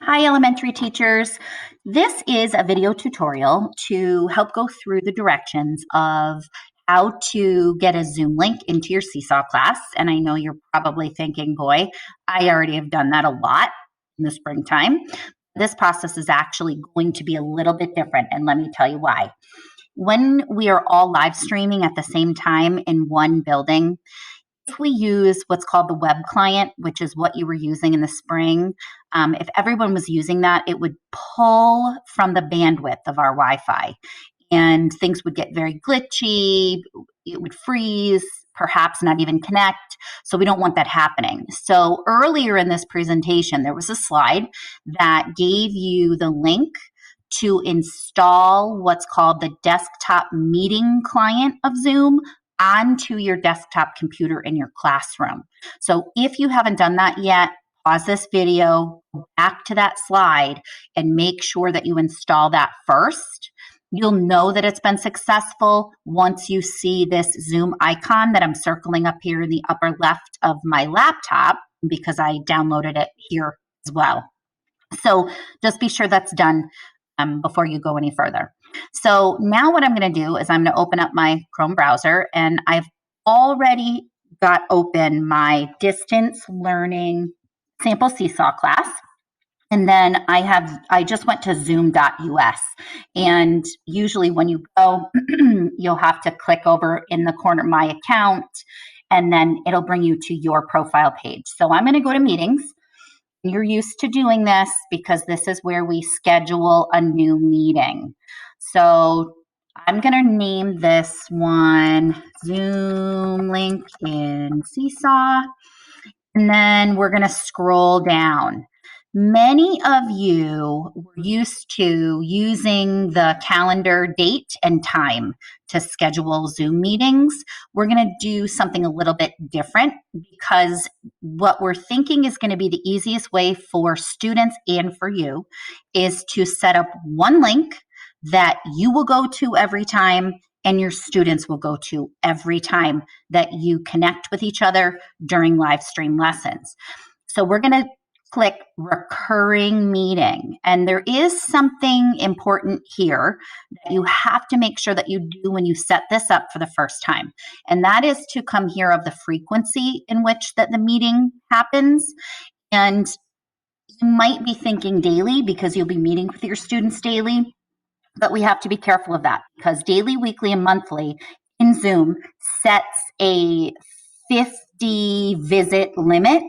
Hi, elementary teachers. This is a video tutorial to help go through the directions of how to get a Zoom link into your Seesaw class. And I know you're probably thinking, boy, I already have done that a lot in the springtime. This process is actually going to be a little bit different, and let me tell you why. When we are all live streaming at the same time in one building, if we use what's called the web client, which is what you were using in the spring, if everyone was using that, it would pull from the bandwidth of our Wi-Fi and things would get very glitchy. It would freeze, perhaps not even connect. So we don't want that happening. So earlier in this presentation, there was a slide that gave you the link to install what's called the desktop meeting client of Zoom onto your desktop computer in your classroom. So if you haven't done that yet, pause this video, go back to that slide, and make sure that you install that first. You'll know that it's been successful once you see this Zoom icon that I'm circling up here in the upper left of my laptop, because I downloaded it here as well. So just be sure that's done before you go any further. So now what I'm going to do is I'm going to open up my Chrome browser, and I've already got open my distance learning sample Seesaw class. And then I just went to zoom.us. And usually when you go, you'll have to click over in the corner, my account, and then it'll bring you to your profile page. So I'm going to go to meetings. You're used to doing this because this is where we schedule a new meeting. So I'm going to name this one Zoom link in Seesaw. And then we're going to scroll down. Many of you were used to using the calendar date and time to schedule Zoom meetings. We're going to do something a little bit different because what we're thinking is going to be the easiest way for students and for you is to set up one link that you will go to every time and your students will go to every time that you connect with each other during live stream lessons. So we're going to click recurring meeting. And there is something important here that you have to make sure that you do when you set this up for the first time. And that is to come here of the frequency in which that the meeting happens. And you might be thinking daily because you'll be meeting with your students daily. But we have to be careful of that because daily, weekly, and monthly in Zoom sets a 50 visit limit,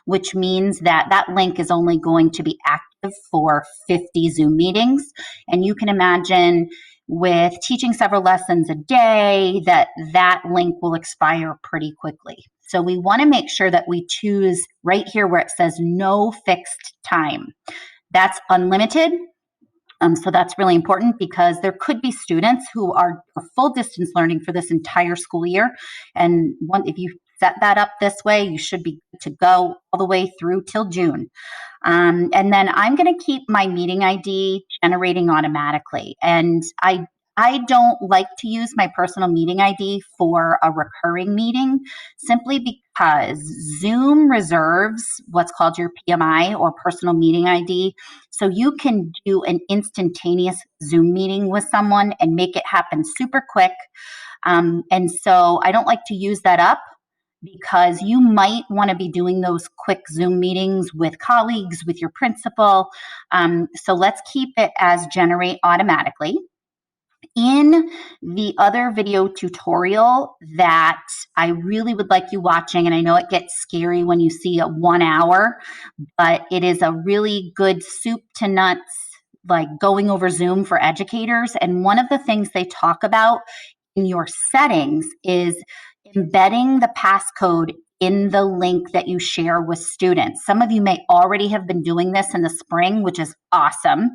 which means that that link is only going to be active for 50 Zoom meetings. And you can imagine with teaching several lessons a day that that link will expire pretty quickly. So we want to make sure that we choose right here where it says no fixed time. That's unlimited. So that's really important because there could be students who are full distance learning for this entire school year. And if you set that up this way, you should be good to go all the way through till June. And then I'm going to keep my meeting ID generating automatically. And I don't like to use my personal meeting ID for a recurring meeting simply because Zoom reserves what's called your PMI or personal meeting ID. So you can do an instantaneous Zoom meeting with someone and make it happen super quick. And so I don't like to use that up because you might want to be doing those quick Zoom meetings with colleagues, with your principal. So let's keep it as generate automatically. In the other video tutorial that I really would like you watching, and I know it gets scary when you see a 1 hour, but it is a really good soup to nuts, like going over Zoom for educators. And one of the things they talk about in your settings is embedding the passcode in the link that you share with students. Some of you may already have been doing this in the spring, which is awesome.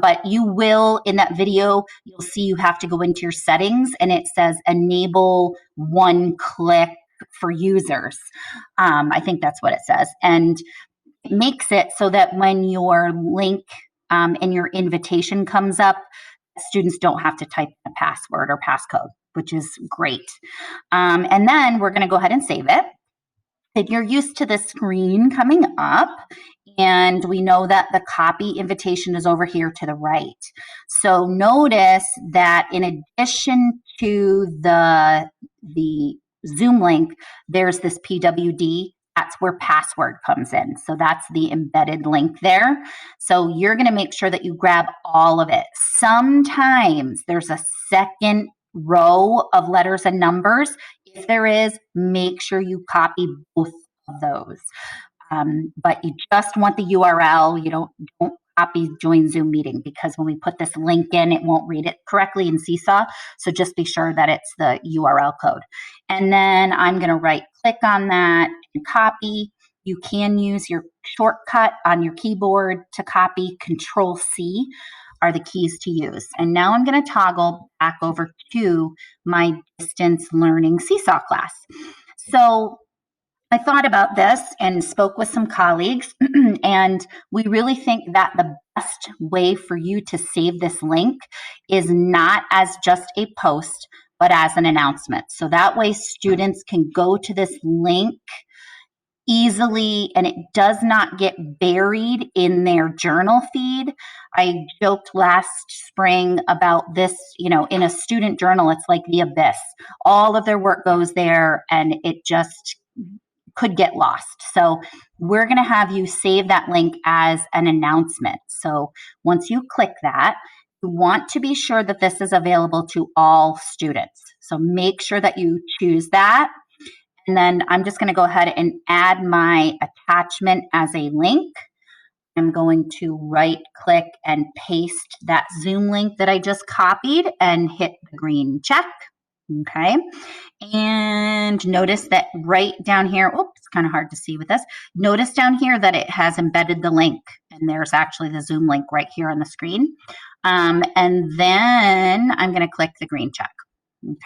But you will, in that video, you'll see you have to go into your settings and it says enable one click for users. I think that's what it says. And it makes it so that when your link and your invitation comes up, students don't have to type a password or passcode, which is great. And then we're going to go ahead and save it. then you're used to the screen coming up, and we know that the copy invitation is over here to the right. So notice that in addition to the Zoom link, there's this PWD. That's where password comes in. So that's the embedded link there. So you're going to make sure that you grab all of it. Sometimes there's a second row of letters and numbers. If there is, make sure you copy both of those. But you just want the URL. You don't copy join Zoom meeting, because when we put this link in, it won't read it correctly in Seesaw. So just be sure that it's the URL code. And then I'm going to right click on that and copy. You can use your shortcut on your keyboard to copy. Control C are the keys to use. And now I'm going to toggle back over to my distance learning Seesaw class. So I thought about this and spoke with some colleagues, and we really think that the best way for you to save this link is not as just a post, but as an announcement. So that way students can go to this link easily and it does not get buried in their journal feed. I joked last spring about this, in a student journal, it's like the abyss. All of their work goes there and it just could get lost. So we're going to have you save that link as an announcement. So once you click that, you want to be sure that this is available to all students. So make sure that you choose that. And then I'm just going to go ahead and add my attachment as a link. I'm going to right click and paste that Zoom link that I just copied and hit the green check. Okay. And notice that right down here, oops, it's kind of hard to see with this. Notice down here that it has embedded the link, and there's actually the Zoom link right here on the screen. And then I'm going to click the green check.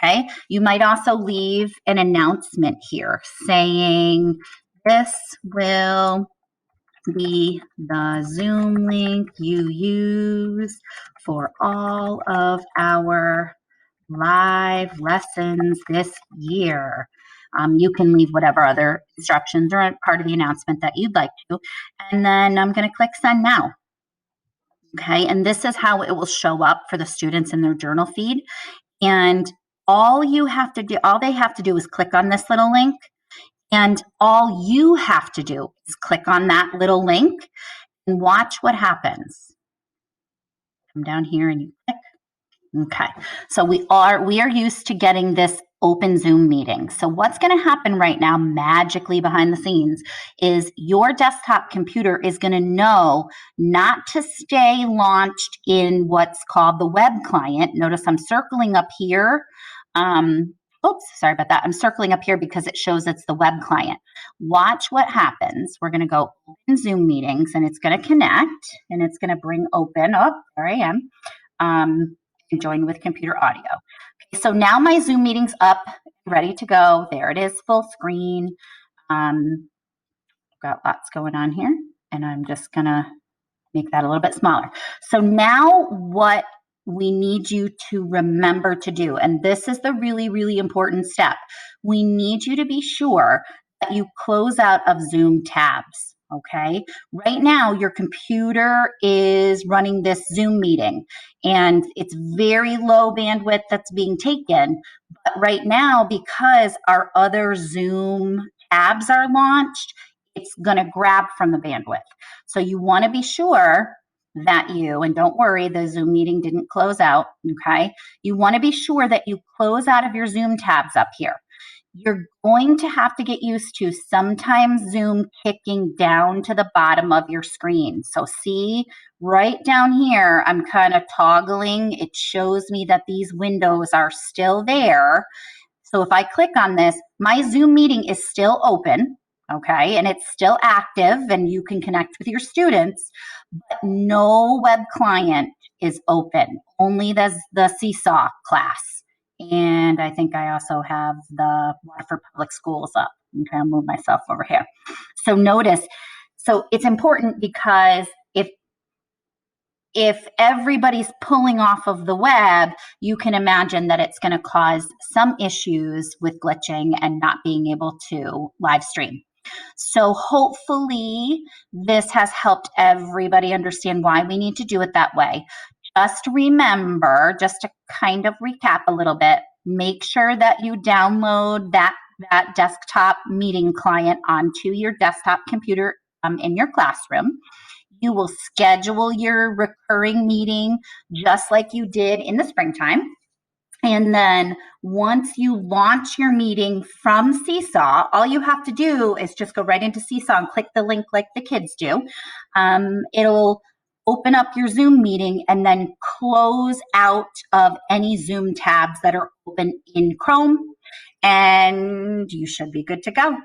Okay. You might also leave an announcement here saying this will be the Zoom link you use for all of our live lessons this year. You can leave whatever other instructions or part of the announcement that you'd like to. And then I'm going to click send now. Okay, and this is how it will show up for the students in their journal feed. And all they have to do is click on this little link. And all you have to do is click on that little link and watch what happens. Come down here and you click. Okay, so we are used to getting this open Zoom meeting. So what's going to happen right now magically behind the scenes is your desktop computer is going to know not to stay launched in what's called the web client. Notice I'm circling up here. Oops, sorry about that. I'm circling up here because it shows it's the web client. Watch what happens. We're going to go open Zoom meetings and it's going to connect and it's going to bring open. Oh, there I am. Join with computer audio. Okay, so now my Zoom meeting's up, ready to go. There it is, full screen. Got lots going on here, and I'm just gonna make that a little bit smaller. So now what we need you to remember to do, and this is the really, really important step, we need you to be sure that you close out of Zoom tabs. Okay, right now your computer is running this Zoom meeting and it's very low bandwidth that's being taken. But right now, because our other Zoom tabs are launched, it's going to grab from the bandwidth. So you want to be sure that and don't worry, the Zoom meeting didn't close out. Okay, you want to be sure that you close out of your Zoom tabs up here. You're going to have to get used to sometimes Zoom kicking down to the bottom of your screen. So see right down here, I'm kind of toggling. It shows me that these windows are still there. So if I click on this, my Zoom meeting is still open, okay, and it's still active and you can connect with your students, but no web client is open, only the Seesaw class. And I think I also have the Waterford Public Schools up. Okay, I'll move myself over here. So notice, so it's important because if everybody's pulling off of the web, you can imagine that it's going to cause some issues with glitching and not being able to live stream. So hopefully this has helped everybody understand why we need to do it that way. Just remember, just to kind of recap a little bit, make sure that you download that desktop meeting client onto your desktop computer in your classroom. You will schedule your recurring meeting just like you did in the springtime. And then once you launch your meeting from Seesaw, all you have to do is just go right into Seesaw and click the link like the kids do. It'll open up your Zoom meeting and then close out of any Zoom tabs that are open in Chrome, and you should be good to go.